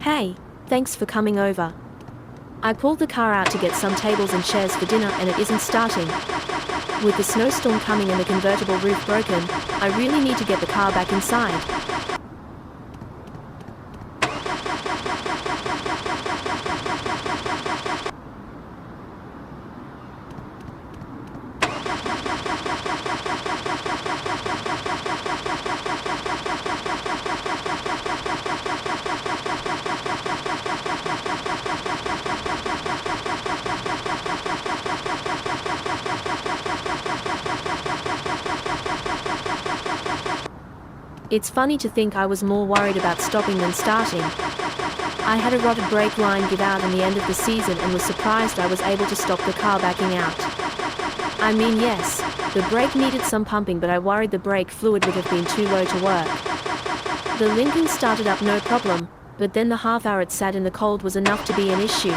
Hey, thanks for coming over. I pulled the car out to get some tables and chairs for dinner and it isn't starting. With the snowstorm coming and the convertible roof broken, I really need to get the car back inside. It's funny to think I was more worried about stopping than starting. I had a rotted brake line give out in the end of the season and was surprised I was able to stop the car backing out. I mean, yes, the brake needed some pumping, but I worried the brake fluid would have been too low to work. The Lincoln started up no problem, but then the half hour it sat in the cold was enough to be an issue.